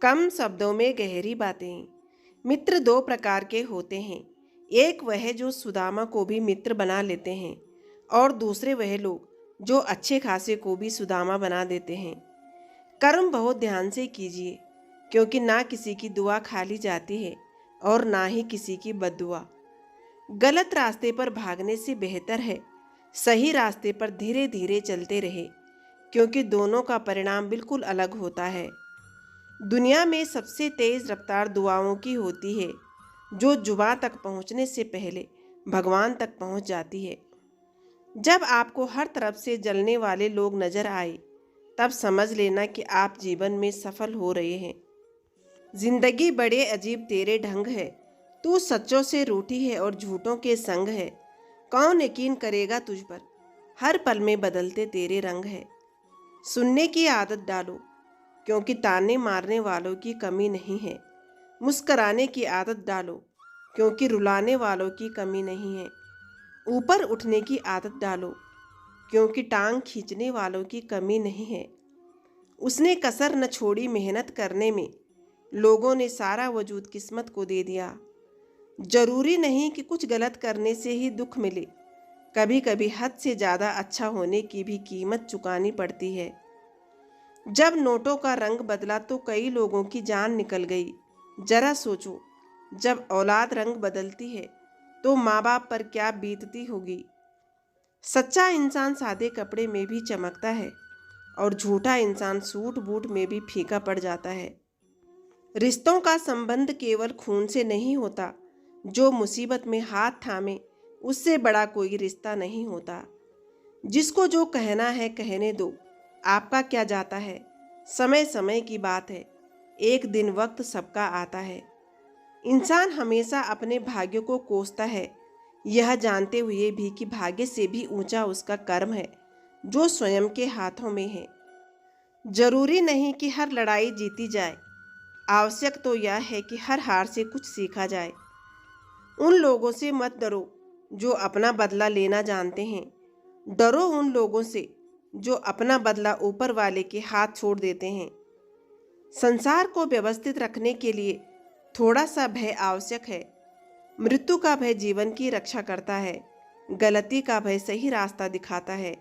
कम शब्दों में गहरी बातें। मित्र दो प्रकार के होते हैं। एक वह जो सुदामा को भी मित्र बना लेते हैं और दूसरे वह लोग जो अच्छे खासे को भी सुदामा बना देते हैं। कर्म बहुत ध्यान से कीजिए, क्योंकि ना किसी की दुआ खाली जाती है और ना ही किसी की बद्दुआ। गलत रास्ते पर भागने से बेहतर है सही रास्ते पर धीरे धीरे चलते रहे, क्योंकि दोनों का परिणाम बिल्कुल अलग होता है। दुनिया में सबसे तेज रफ्तार दुआओं की होती है, जो जुबां तक पहुंचने से पहले भगवान तक पहुंच जाती है। जब आपको हर तरफ से जलने वाले लोग नजर आए, तब समझ लेना कि आप जीवन में सफल हो रहे हैं। जिंदगी बड़े अजीब तेरे ढंग है, तू सच्चों से रूठी है और झूठों के संग है। कौन यकीन करेगा तुझ पर, हर पल में बदलते तेरे रंग है। सुनने की आदत डालो, क्योंकि ताने मारने वालों की कमी नहीं है। मुस्कराने की आदत डालो, क्योंकि रुलाने वालों की कमी नहीं है। ऊपर उठने की आदत डालो, क्योंकि टांग खींचने वालों की कमी नहीं है। उसने कसर न छोड़ी मेहनत करने में, लोगों ने सारा वजूद किस्मत को दे दिया। जरूरी नहीं कि कुछ गलत करने से ही दुख मिले, कभी कभी हद से ज़्यादा अच्छा होने की भी कीमत चुकानी पड़ती है। जब नोटों का रंग बदला तो कई लोगों की जान निकल गई। जरा सोचो, जब औलाद रंग बदलती है तो माँ बाप पर क्या बीतती होगी। सच्चा इंसान सादे कपड़े में भी चमकता है और झूठा इंसान सूट बूट में भी फीका पड़ जाता है। रिश्तों का संबंध केवल खून से नहीं होता, जो मुसीबत में हाथ थामे उससे बड़ा कोई रिश्ता नहीं होता। जिसको जो कहना है कहने दो, आपका क्या जाता है। समय समय की बात है, एक दिन वक्त सबका आता है। इंसान हमेशा अपने भाग्य को कोसता है, यह जानते हुए भी कि भाग्य से भी ऊंचा उसका कर्म है, जो स्वयं के हाथों में है। जरूरी नहीं कि हर लड़ाई जीती जाए, आवश्यक तो यह है कि हर हार से कुछ सीखा जाए। उन लोगों से मत डरो जो अपना बदला लेना जानते हैं, डरो उन लोगों से जो अपना बदला ऊपर वाले के हाथ छोड़ देते हैं। संसार को व्यवस्थित रखने के लिए थोड़ा सा भय आवश्यक है। मृत्यु का भय जीवन की रक्षा करता है, गलती का भय सही रास्ता दिखाता है,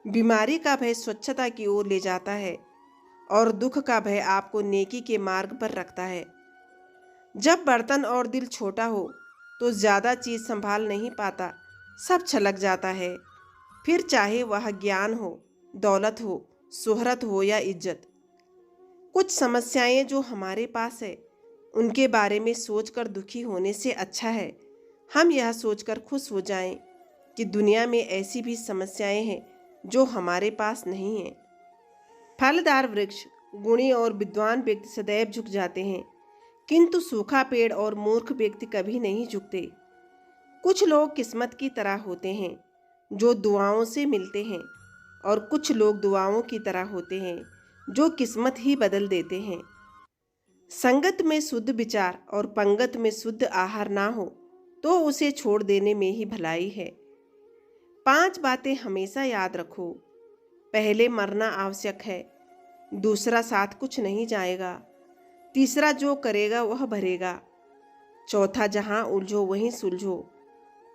बीमारी का भय स्वच्छता की ओर ले जाता है और दुख का भय आपको नेकी के मार्ग पर रखता है। जब बर्तन और दिल छोटा हो तो ज़्यादा चीज़ संभाल नहीं पाता, सब छलक जाता है। फिर चाहे वह ज्ञान हो, दौलत हो, शोहरत हो या इज्जत। कुछ समस्याएं जो हमारे पास है, उनके बारे में सोचकर दुखी होने से अच्छा है हम यह सोचकर खुश हो जाएं कि दुनिया में ऐसी भी समस्याएं हैं जो हमारे पास नहीं हैं। फलदार वृक्ष, गुणी और विद्वान व्यक्ति सदैव झुक जाते हैं, किंतु सूखा पेड़ और मूर्ख व्यक्ति कभी नहीं झुकते। कुछ लोग किस्मत की तरह होते हैं जो दुआओं से मिलते हैं, और कुछ लोग दुआओं की तरह होते हैं जो किस्मत ही बदल देते हैं। संगत में शुद्ध विचार और पंगत में शुद्ध आहार ना हो तो उसे छोड़ देने में ही भलाई है। 5 बातें हमेशा याद रखो। पहले मरना आवश्यक है, दूसरा साथ कुछ नहीं जाएगा, तीसरा जो करेगा वह भरेगा, चौथा जहां उलझो वहीं सुलझो,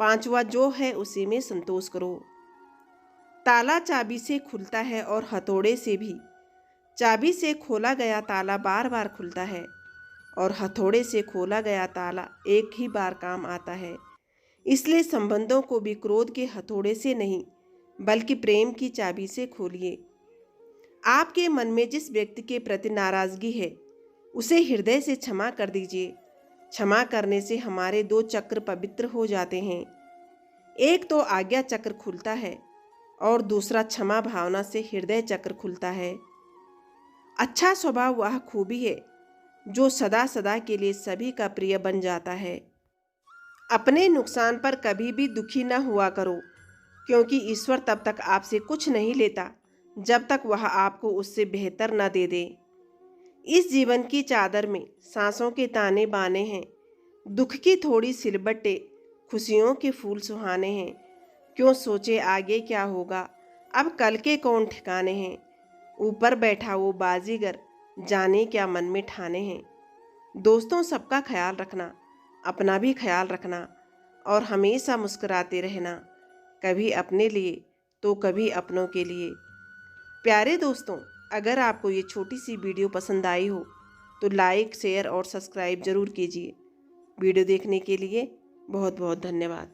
पांचवा जो है उसी में संतोष करो। ताला चाबी से खुलता है और हथौड़े से भी। चाबी से खोला गया ताला बार बार खुलता है और हथौड़े से खोला गया ताला एक ही बार काम आता है। इसलिए संबंधों को भी क्रोध के हथौड़े से नहीं, बल्कि प्रेम की चाबी से खोलिए। आपके मन में जिस व्यक्ति के प्रति नाराजगी है, उसे हृदय से क्षमा कर दीजिए। क्षमा करने से हमारे 2 चक्र पवित्र हो जाते हैं। एक तो आज्ञा चक्र खुलता है और दूसरा क्षमा भावना से हृदय चक्र खुलता है। अच्छा स्वभाव वह खूबी है जो सदा सदा के लिए सभी का प्रिय बन जाता है। अपने नुकसान पर कभी भी दुखी न हुआ करो, क्योंकि ईश्वर तब तक आपसे कुछ नहीं लेता जब तक वह आपको उससे बेहतर न दे दे। इस जीवन की चादर में सांसों के ताने बाने हैं, दुख की थोड़ी सिलबट्टे, खुशियों के फूल सुहाने हैं। क्यों सोचे आगे क्या होगा, अब कल के कौन ठिकाने हैं। ऊपर बैठा वो बाजीगर जाने क्या मन में ठाने हैं। दोस्तों, सबका ख्याल रखना, अपना भी ख्याल रखना और हमेशा मुस्कुराते रहना, कभी अपने लिए तो कभी अपनों के लिए। प्यारे दोस्तों, अगर आपको ये छोटी सी वीडियो पसंद आई हो तो लाइक, शेयर और सब्सक्राइब ज़रूर कीजिए। वीडियो देखने के लिए बहुत बहुत धन्यवाद।